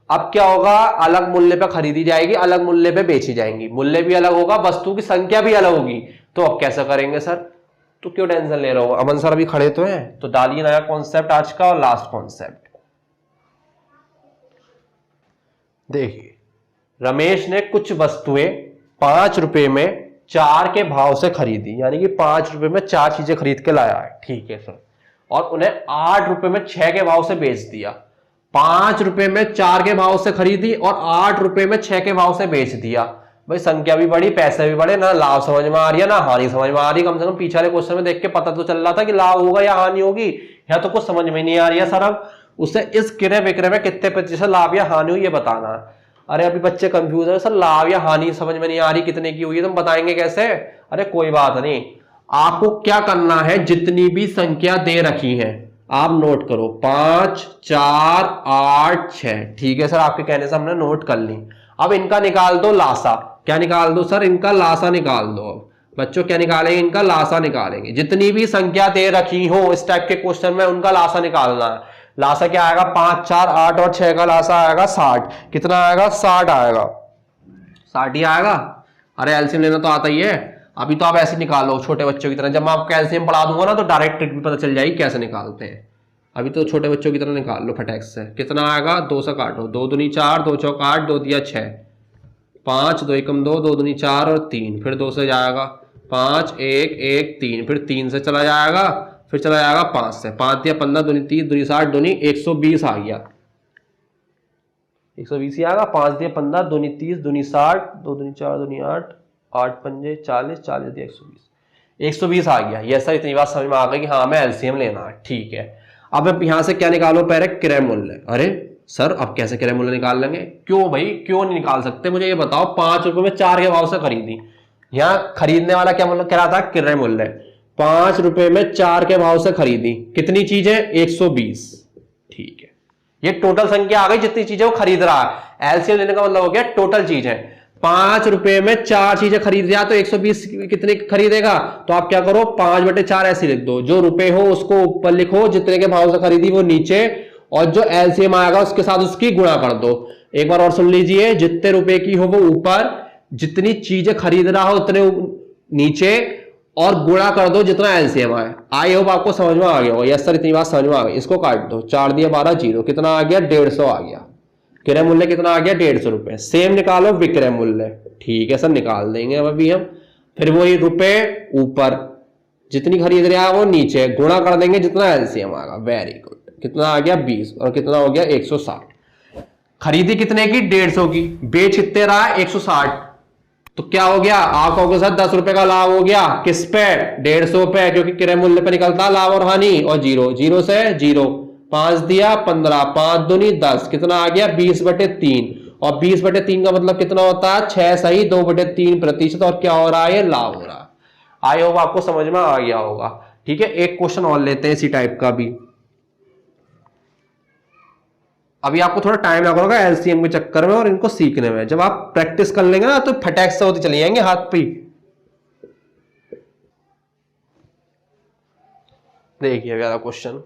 [SPEAKER 1] अब क्या होगा, अलग मूल्य पे खरीदी जाएगी, अलग मूल्य पे बेची जाएंगी, मूल्य भी अलग होगा, वस्तु की संख्या भी अलग होगी। तो अब कैसे करेंगे सर? तो क्यों टेंशन ले रहे हो, अमन सर अभी खड़े तो हैं, तो डालिए नया कॉन्सेप्ट आज का और लास्ट कॉन्सेप्ट। देखिए, रमेश ने कुछ वस्तुएं 5 रुपए में 4 के भाव से खरीदी, यानी कि 5 रुपए में 4 चीजें खरीद के लाया है। ठीक है सर, और उन्हें 8 रुपए में 6 के भाव से बेच दिया। 5 रुपए में 4 के भाव से खरीदी और 8 रुपए में 6 के भाव से बेच दिया। भाई संख्या भी बढ़ी, पैसे भी बढ़े, ना लाभ समझ में आ रही है ना हानि समझ में आ रही है। कम से कम पीछे वाले क्वेश्चन में देख के पता तो चल रहा था कि लाभ होगा या हानि होगी, या तो कुछ समझ में नहीं आ रही है सर। अब उससे इस क्रय विक्रय में कितने प्रतिशत लाभ या हानि हुई ये बताना है। अरे अभी बच्चे कंफ्यूज है सर, लाभ या हानि समझ में नहीं आ रही, कितने की हुई है, तुम बताएंगे कैसे? अरे कोई बात नहीं, आपको क्या करना है, जितनी भी संख्या दे रखी है आप नोट करो, 5, 4, 8, 6। ठीक है सर, आपके कहने से हमने नोट कर ली। अब इनका निकाल दो लासा। क्या निकाल दो सर? इनका लासा निकाल दो। अब बच्चों क्या निकालेंगे? इनका लासा निकालेंगे। जितनी भी संख्या दे रखी हो इस टाइप के क्वेश्चन में उनका लासा निकालना है। लासा क्या आएगा? 5, 4, 8 और 6 का लासा आएगा 60। कितना आएगा? 60 आएगा, 60 ही आएगा। अरे एलसीएम लेना तो आता ही है। अभी तो आप ऐसे निकालो छोटे बच्चों की तरह, जब मैं आपको एलसीएम पढ़ा दूंगा ना तो डायरेक्ट ट्रिक भी पता चल जाएगी कैसे निकालते हैं। अभी तो छोटे बच्चों की तरह निकाल लो फटाक से। कितना आएगा? 2 से काटो, 2 दूनी 4, 2 चौक 8, 2 दिया 6, 5, 2 एकम 2, 2 दूनी 4 और 3, फिर 2 से जाएगा 5, 1, 1, 3, फिर 3 से चला जाएगा, फिर चला जाएगा 5 से, 5 दिया 15, दूनी 30, दूनी 60, दूनी 120 आ गया, 120 ही आएगा। 5 दिया 15, दूनी 30, दूनी 60, 2 दूनी 4, दूनी 8, 8 पंजे 40, 40 दिया 120, 120 आ गया। ये सर इतनी बात समझ में आ गई कि हाँ हमें एलसीएम लेना है। ठीक है, अब यहां से क्या निकालो? पहले क्रय मूल्य। अरे सर अब कैसे क्रय मूल्य निकाल लेंगे? क्यों भाई, क्यों नहीं निकाल सकते? मुझे ये बताओ, 5 रुपए में 4 के भाव से खरीदी, यहाँ खरीदने वाला क्या मतलब कह रहा था? क्रय मूल्य। 5 रुपए में 4 के भाव से खरीदी, कितनी चीजें? 120। ठीक है, ये टोटल संख्या आ गई जितनी चीजें वो खरीद रहा है। एलसीएम लेने का मतलब हो गया टोटल चीजें। ₹5 में 4 चीजें खरीद लिया तो 120 कितने खरीदेगा? तो आप क्या करो, 5/4 ऐसे लिख दो, जो रुपए हो उसको ऊपर लिखो, जितने के भाव से खरीदी वो नीचे, और जो एलसीएम आएगा उसके साथ उसकी गुणा कर दो। एक बार और सुन लीजिए, जितने रुपए की हो वो ऊपर, जितनी चीजें खरीद रहा हो उतने नीचे, और गुणा कर दो जितना एलसीएम आए। आई होप आपको समझ में आ गया होगा। यस सर, इतनी बात समझ में आ गई। इसको काट दो, 4 दिया 12 0, कितना आ गया? 150 आ गया। क्रय मूल्य कितना आ गया? 150 सेम निकालो विक्रय मूल्य। ठीक है सर, निकाल देंगे अब अभी हम। फिर वही रुपए ऊपर, जितनी खरीद रहा है वो नीचे, गुणा कर देंगे जितना एलसीएम आएगा। Very good. कितना आ गया? 20, और कितना हो गया? 160। खरीदी कितने की? 150 की। बेच कितने रहा है? 160। तो क्या हो गया? आप कहोगे सर 10 रुपए का लाभ हो गया। किस पे? 150 पे, क्योंकि क्रय मूल्य पे निकलता लाभ और हानि। और 0 0 से 0, 5 दिया 15, 5 दूनी 10, कितना आ गया? 20/3। और 20/3 का मतलब कितना होता है? 6 सही 2/3%। और क्या हो रहा है? ये लाभ हो रहा है। आई होप आपको समझ में आ गया होगा। ठीक है, एक क्वेश्चन और लेते हैं इसी टाइप का भी। अभी आपको थोड़ा टाइम लगेगा एलसीएम के चक्कर में और इनको सीखने में। जब आप प्रैक्टिस कर लेंगे ना तो फटाक से होते चले जाएंगे हाथ पे। देखिए अगला क्वेश्चन।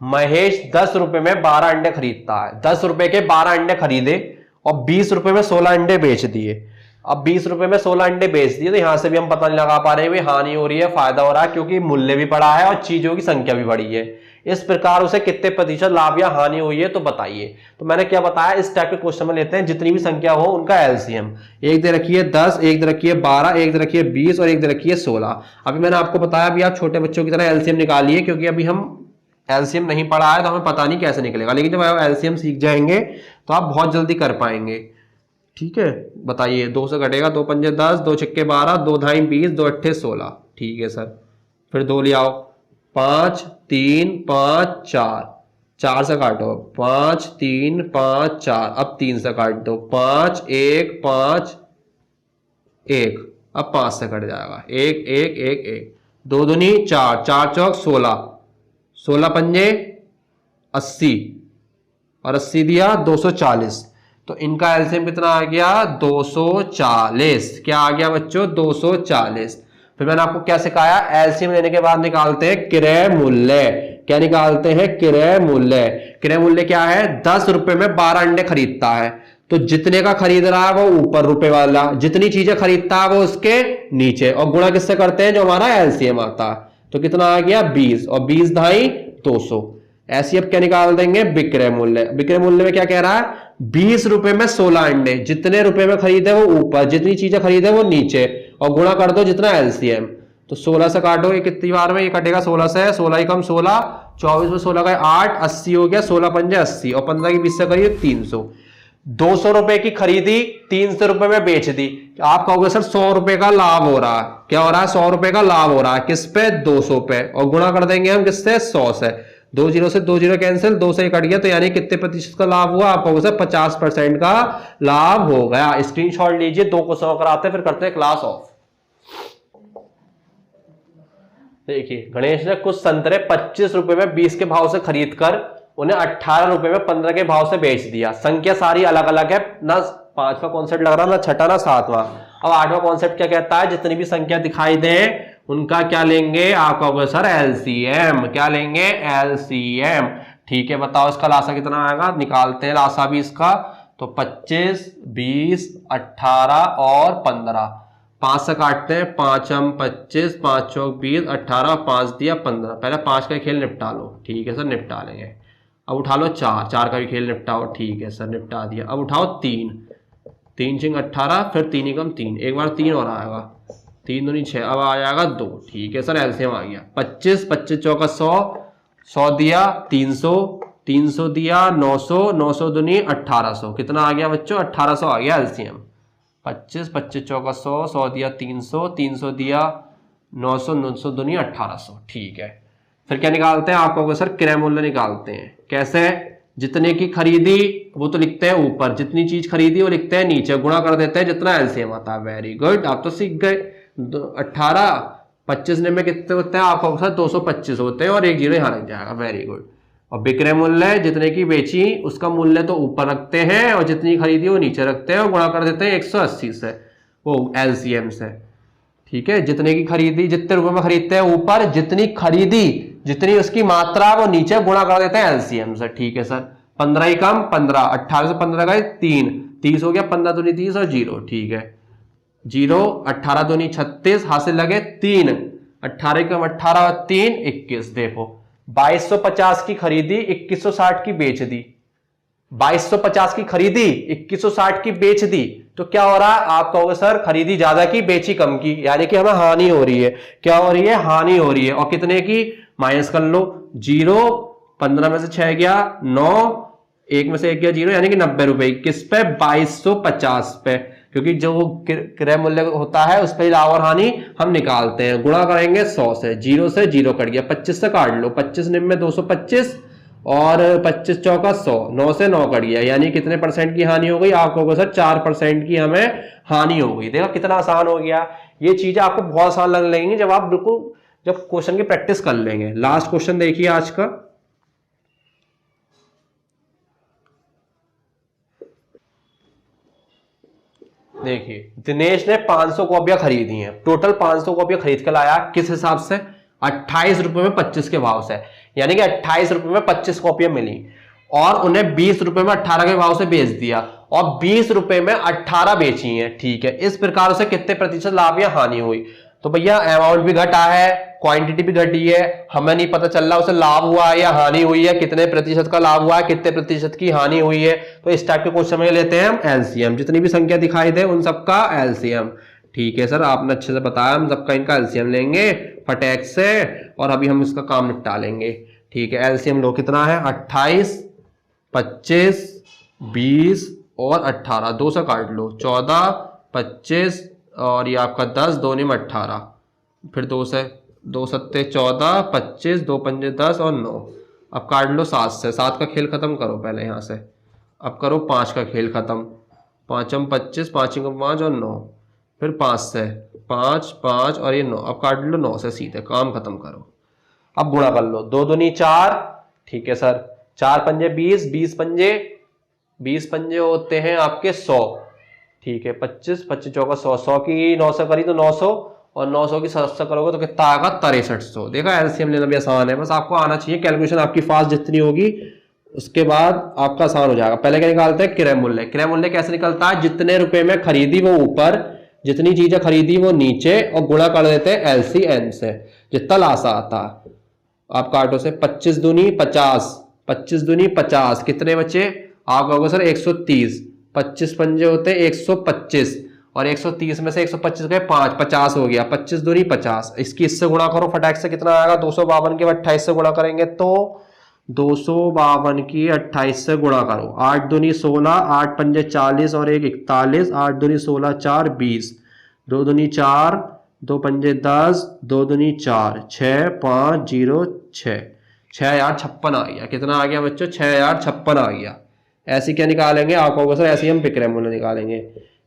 [SPEAKER 1] महेश 10 रुपए में 12 अंडे खरीदता है। 10 रुपए के 12 अंडे खरीदे और 20 रुपए में 16 अंडे बेच दिए। अब 20 रुपए में 16 अंडे बेच दिए तो यहां से भी हम पता नहीं लगा पा रहे हैं हानि हो रही है फायदा हो रहा है, क्योंकि मूल्य भी बढ़ा है और चीजों की संख्या भी बढ़ी है। इस प्रकार उसे कितने प्रतिशत लाभ या हानि हुई है तो बताइए। तो मैंने क्या बताया, इस टाइप के क्वेश्चन में लेते हैं जितनी भी संख्या हो उनका एलसीएम। एक दे रखी है 10, एक दे रखी है 12, एक दे रखी है 20 और एक दे रखी है 16। अभी मैंने आपको बताया अभी आप छोटे बच्चों की तरह एलसीएम निकालिए, क्योंकि अभी हम एलसीएम नहीं पढ़ा है तो हमें पता नहीं कैसे निकलेगा, लेकिन जब आप एलसीएम सीख जाएंगे तो आप बहुत जल्दी कर पाएंगे। ठीक है, बताइए। 2 से कटेगा, 2 पंजे 10, 2 छक्के 12, 2 धाई 20, 2 अट्ठे 16। ठीक है सर, फिर 2 ले आओ। 5 3 5 4, 4 से काटो। 5 3 5 4, अब 3 से काट दो। 5 1 5 1, अब 5 से कट जाएगा। 1 1 1 1, 2 दूनी 4, 4 चौक 16, 16 पंजे 80, और 80 दिया 240। तो इनका एलसीएम कितना आ गया? 240। क्या आ गया बच्चों? 240। फिर मैंने आपको क्या सिखाया? एलसीएम लेने के बाद निकालते हैं क्रय मूल्य। क्या निकालते हैं? क्रय मूल्य। क्रय मूल्य क्या है? 10 रुपए में 12 अंडे खरीदता है, तो जितने का खरीद रहा है वो ऊपर रुपए वाला, जितनी चीजें खरीदता है वो उसके नीचे, और गुणा किससे करते हैं? जो हमारा एलसीएम आता है। तो कितना आ गया? 20, और 20 धाई 200। ऐसी अब क्या निकाल देंगे? विक्रय मूल्य। विक्रय मूल्य में क्या कह रहा है? 20 रुपए में 16 अंडे, जितने रुपए में खरीदे वो ऊपर, जितनी चीजें खरीदे वो नीचे, और गुणा कर दो जितना एलसीएम। तो 16 से काटो, ये कितनी बार में ये कटेगा? 16 से, 16 ही कम 16, 24 में 16 का 8, 80 हो गया। 16 पंजे 80, और 15 की 20 से करिए 300। 200 रुपए की खरीदी, 300 रुपए में बेच दी। आप कहोगे सर 100 रुपए का लाभ हो रहा है। क्या हो रहा है? 100 रुपए का लाभ हो रहा है। किस पे? 200 पे, और गुणा कर देंगे हम किससे? 100 से। 2 0 से 2 0 कैंसिल, 2 से कट गया, तो यानी कितने प्रतिशत का लाभ हुआ? आप कहोगे सर 50% का लाभ हो गया। स्क्रीनशॉट लीजिए, 2 क्वेश्चन कराते हैं फिर करते हैं क्लास ऑफ। देखिए, गणेश ने कुछ संतरे 25 रुपए में 20 के भाव से खरीद कर उन्हें 18 रुपए में 15 के भाव से बेच दिया। संख्या सारी अलग अलग है, ना 5वां कॉन्सेप्ट लग रहा, ना 6वां ना 7वां। अब 8वां कॉन्सेप्ट क्या कहता है? जितनी भी संख्या दिखाई दे उनका क्या लेंगे? आप कहोगे सर एलसीएम। क्या लेंगे? एलसीएम। ठीक है, बताओ इसका लासा कितना आएगा? निकालते हैं लासा भी इसका। तो 25 20 18 और 15, 5 से काटते हैं। 5 हम 25, 5 चौक 20, 18, 5 दिया 15। पहले 5 का खेल निपटा लो। ठीक है सर, निपटा लेंगे। अब उठा लो 4, 4 का भी खेल निपटाओ। ठीक है सर, निपटा दिया। अब उठाओ 3, 3 चिंग 18, फिर 3 ही कम 3, एक बार 3 और आएगा। 3 दूनी 6, अब आ जाएगा 2। ठीक है सर, एलसीएम आ गया 25, 25 चौका 100, 100 दिया 300, 300 दिया 900, 900 दूनी 1800। कितना आ गया बच्चों? 1800 आ गया एलसीएम। 25, 25 चौका 100, 100 दिया 300, 300 दिया 900, 900 दूनी 1800। ठीक है, फिर क्या निकालते हैं? आपको सर क्रय मूल्य निकालते हैं। कैसे? जितने की खरीदी वो तो लिखते हैं ऊपर, जितनी चीज खरीदी वो लिखते हैं नीचे, गुणा कर देते हैं जितना एलसीएम आता है। वेरी गुड, आप तो सीख गए। 18 25 में कितने होते हैं? आपको सर 225 होते हैं, और 1 0 यहाँ लग जाएगा। Very good. और विक्रय मूल्य जितने की बेची उसका मूल्य तो ऊपर रखते हैं और जितनी खरीदी वो नीचे रखते हैं और गुणा कर देते हैं 180 से, वो एलसीएम से। ठीक है, जितने की खरीदी, जितने रुपए में खरीदते हैं ऊपर, जितनी खरीदी जितनी उसकी मात्रा वो नीचे, गुणा कर देते हैं एलसीएम से। ठीक है सर, 15 ही कम 15, 18 से 15 गए 3, 30 हो गया, 15 दूनी 30 और 0। ठीक है, 0, 18 दूनी 36, हासिल लगे 3, 18 कम 18 और 3 21। देखो 2250 की खरीदी 2160 की बेच दी, 2250 की खरीदी 2160 की बेच दी, तो क्या हो रहा है? आप कहोगे सर खरीदी ज्यादा की बेची कम की, यानी कि हमें हानि हो रही है। क्या हो रही है? हानि हो रही है। और कितने की? माइनस कर लो, 0, 15 में से 6 गया 9, 1 में से 1 गया 0, यानी कि 90 रुपए। किस पे? 2250 पे, क्योंकि जो क्रय मूल्य होता है उस पर लाभ और हानि हम निकालते हैं। गुणा करेंगे 100 से, 0 से 0 कट गया, 25 से काट लो, 25 में 225 और 25 चौका 100, 9 से 9 कट गया, यानी कितने परसेंट की हानि हो गई? आप कहोगे सर 4% की हमें हानि हो गई। देखो कितना आसान हो गया। ये चीजें आपको बहुत आसान लगने लगेंगी जब आप बिल्कुल जब क्वेश्चन की प्रैक्टिस कर लेंगे। लास्ट क्वेश्चन देखिए आज का, देखिए दिनेश ने 500 कॉपियां खरीदी हैं, टोटल 500 कॉपियां खरीद के लाया, किस हिसाब से? 28 रुपए में 25 के भाव से, यानी कि 28 रुपए में 25 कॉपियां मिली और उन्हें 20 रुपए में 18 के भाव से बेच दिया और 20 रुपए में 18 बेची हैं। ठीक है, इस प्रकार से कितने प्रतिशत लाभ या हानि हुई? तो भैया अमाउंट भी घटा है, क्वांटिटी भी घटी है, हमें नहीं पता चल रहा उसे लाभ हुआ है या हानि हुई है, कितने प्रतिशत का लाभ हुआ है, कितने प्रतिशत की हानि हुई है। तो इस टाइप के क्वेश्चन में लेते हैं हम एलसीएम, जितनी भी संख्या दिखाई दे उन सबका एलसीएम। ठीक है सर, आपने अच्छे से बताया, हम सबका इनका एलसीएम लेंगे फटैक से और अभी हम इसका काम निपटा लेंगे। ठीक है, एलसीएम लो, कितना है? 28, 25, 20 और 18, 2 से काट लो, 14, 25 और ये आपका 10, 2 में 18, फिर 2 से, 2 सत्ते 14, 25, 2 पंजे 10 और 9। अब काट लो 7 से, 7 का खेल खत्म करो पहले यहाँ से, अब करो 5 का खेल खत्म, 5 25, 5 5 और 9, फिर 5 से, 5 5 और ये 9। अब काट लो 9 से सीधे, काम खत्म करो। अब गुणा कर लो, 2 दूनी 4। ठीक है सर, 4 पंजे 20, 20 पंजे होते हैं आपके 100। ठीक है, 25 25 चौका 100, 100 की 9 से करी तो 900 और 900 की 7 से करोगे तो कितना आएगा? 6300। देखा, एलसीएम लेना भी आसान है, बस आपको आना चाहिए। कैलकुलेशन आपकी फास्ट जितनी होगी उसके बाद आपका आसान हो जाएगा। पहले क्या निकालते हैं? क्रय मूल्य। क्रय मूल्य कैसे निकलता है? जितने रुपए में खरीदी वो ऊपर, जितनी चीजें खरीदी वो नीचे और गुणा कर देते हैं एलसीएम से, जितना लासा आता है। आप काटो से, 25 दूनी 50, 25 दूनी 50, कितने बचे? आप कहोगे सर 130, 25 पंजे होते हैं 125 और 130 में से 125 गए 5, 50 हो गया, 25 दूनी 50। इसकी इससे गुणा करो फटाक से, कितना आएगा? 252 की 28 से गुणा करेंगे तो 252 की 28 से गुणा करो, 8 दूनी 16, 8 पंजे 40 और 1 41, 8 दूनी 16, 4 20, 2 दूनी 4, 2 पंजे 10, 2 दूनी 4, 6 5 0 6, 6056 आ गया। कितना आ गया बच्चों? 6056 आ गया। ऐसी क्या निकालेंगे? आप कहोगे सर ऐसे ही हम विक्रय मूल्य निकालेंगे।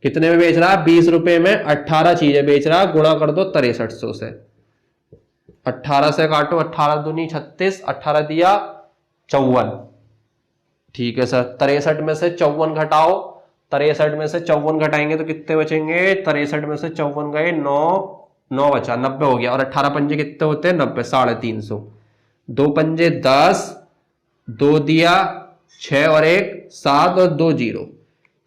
[SPEAKER 1] कितने में बेच रहा है? 20 रुपए में 18 चीजें बेच रहा है, गुणा कर दो 6300 से, 18 से काटो, 18 दूनी 36, 18 दिया 54। ठीक है सर, 63 में से 54 घटाओ, 63 में से 54 घटाएंगे तो कितने बचेंगे? 63 में से 54 गए 9, 9 बचा, 90 हो गया। और 18 पंजे कितने होते हैं? 90, 350। 2 पंजे 10, 2 दिया 6 और 1 7 और 2 0,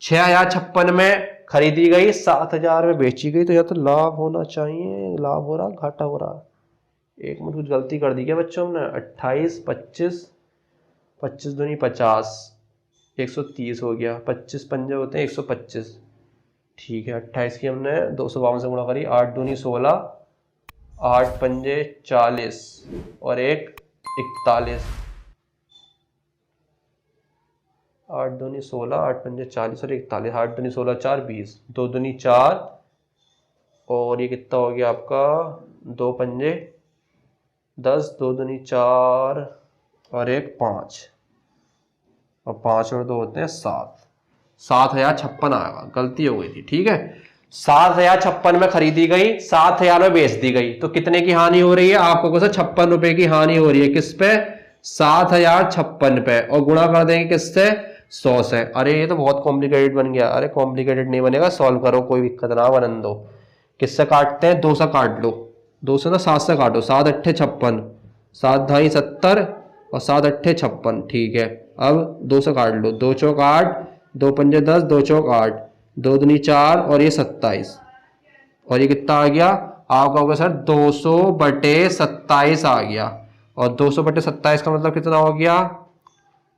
[SPEAKER 1] 6056 में खरीदी गई, 7000 में बेची गई। तो यह तो लाभ होना चाहिए, लाभ हो रहा घाटा हो रहा? एक मिनट, कुछ गलती कर दी क्या बच्चों हमने? 28 25, 25 दूनी 50, 130 हो गया, 25 पंजे होते हैं 125। ठीक है, 28 की हमने 252 से गुणा करी, 8 दूनी 16, 8 पंजे 40 और 1 41, 8 दूनी 16, 8 पंजे 40 और 41, 8 दूनी 16 4 20, 2 दूनी 4 और ये कितना हो गया आपका? 2 पंजे 10, 2 दूनी 4 और 1 5 और 5 और 2 होते हैं 7, 7056 आएगा। गलती हो गई थी। ठीक है, 7056 में खरीदी गई, 7000 में बेच दी गई, तो कितने की हानि हो रही है? आपको 56 रुपए की हानि हो रही है। किस पे? 7056 पे और गुणा कर देंगे किससे 100 से। अरे ये तो बहुत कॉम्प्लिकेटेड बन गया। अरे कॉम्प्लिकेटेड नहीं बनेगा, सॉल्व करो, कोई दिक्कत ना बनन दो। किससे काटते हैं, 2 से काट लो, 2 से ना 7 से काटो, 7 अट्ठे 56, 7 ढाई 70 और 7 अट्ठे 56। ठीक है, अब 2 से काट लो, 2 चौक 8, 2 पंजे 10, 2 चौक 8, 2 दूनी 4 और ये 27, और ये कितना आ गया आपका होगा सर 200/27 आ गया। और 200/27 का मतलब कितना हो गया,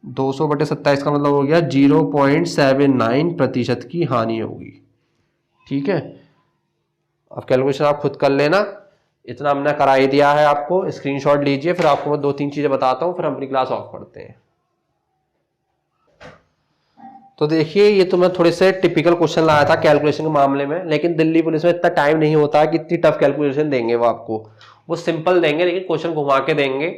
[SPEAKER 1] 200/27 का मतलब हो गया 0.79% की हानि होगी। ठीक है, अब कैलकुलेशन आप खुद कर लेना, इतना हमने करा ही दिया है आपको, स्क्रीनशॉट लीजिए। फिर आपको मैं 2-3 चीजें बताता हूं, फिर हम अपनी क्लास ऑफ करते हैं। तो देखिए ये तो मैं थोड़े से टिपिकल क्वेश्चन लाया था कैलकुलेशन के मामले में, लेकिन दिल्ली पुलिस में इतना टाइम नहीं होता कि इतनी टफ कैलकुलेशन देंगे वो आपको। वो सिंपल देंगे लेकिन क्वेश्चन घुमा के देंगे।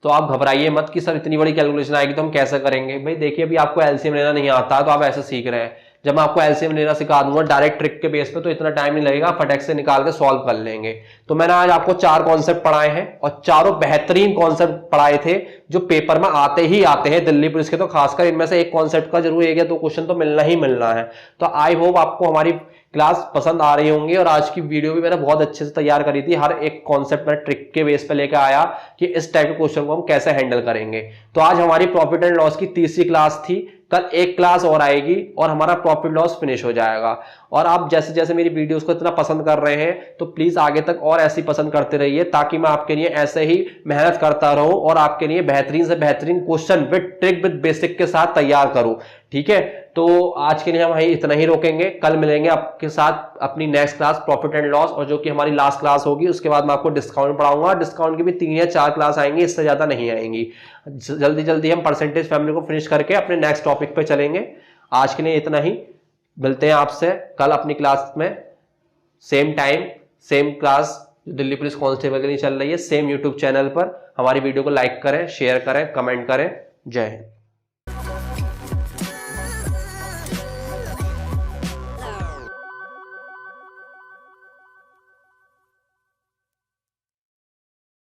[SPEAKER 1] तो आप घबराइए मत कि सर इतनी बड़ी कैलकुलेशन आएगी तो हम कैसे करेंगे। भाई देखिए अभी आपको एलसीएम लेना नहीं आता तो आप ऐसे सीख रहे हैं, जब मैं आपको एलसीएम लेना सिखा दूंगा डायरेक्ट ट्रिक के बेस पे तो इतना टाइम नहीं लगेगा, फटाक से निकाल के सॉल्व कर लेंगे। तो मैंने आज आपको 4 कॉन्सेप्ट पढ़ाए हैं और चारों बेहतरीन कॉन्सेप्ट पढ़ाए थे जो पेपर में आते ही आते हैं दिल्ली पुलिस के। तो खासकर इनमें से एक कॉन्सेप्ट का जरूर 1 या 2 क्वेश्चन तो मिलना ही मिलना है। तो आई होप आपको हमारी क्लास पसंद आ रही होंगी। और आज की वीडियो भी मैंने बहुत अच्छे से तैयार करी थी, हर एक कॉन्सेप्ट मैंने ट्रिक के बेस पे लेकर आया कि इस टाइप के क्वेश्चन को हम कैसे हैंडल करेंगे। तो आज हमारी प्रॉफिट एंड लॉस की तीसरी क्लास थी, कल एक क्लास और आएगी और हमारा प्रॉफिट लॉस फिनिश हो जाएगा। और आप जैसे जैसे मेरी वीडियोस को इतना पसंद कर रहे हैं तो प्लीज आगे तक और ऐसी पसंद करते रहिए, ताकि मैं आपके लिए ऐसे ही मेहनत करता रहूं और आपके लिए बेहतरीन से बेहतरीन question with trick with basic के साथ तैयार करूं। ठीक है, तो आज के लिए हम इतना ही रोकेंगे, कल मिलेंगे आपके साथ अपनी next class profit and loss, और जो कि हमारी लास्ट क्लास होगी। उसके बाद मैं आपको डिस्काउंट पढ़ाऊंगा, डिस्काउंट की भी 3 या 4 क्लास आएंगी, इससे ज्यादा नहीं आएंगी। जल्दी जल्दी हम परसेंटेज फैमिली को फिनिश करके अपने नेक्स्ट टॉपिक पे चलेंगे। आज के लिए इतना ही, मिलते हैं आपसे कल अपनी क्लास में, सेम टाइम सेम क्लास जो दिल्ली पुलिस कांस्टेबल के लिए चल रही है, सेम यूट्यूब चैनल पर। हमारी वीडियो को लाइक करें, शेयर करें, कमेंट करें। जय हिंद।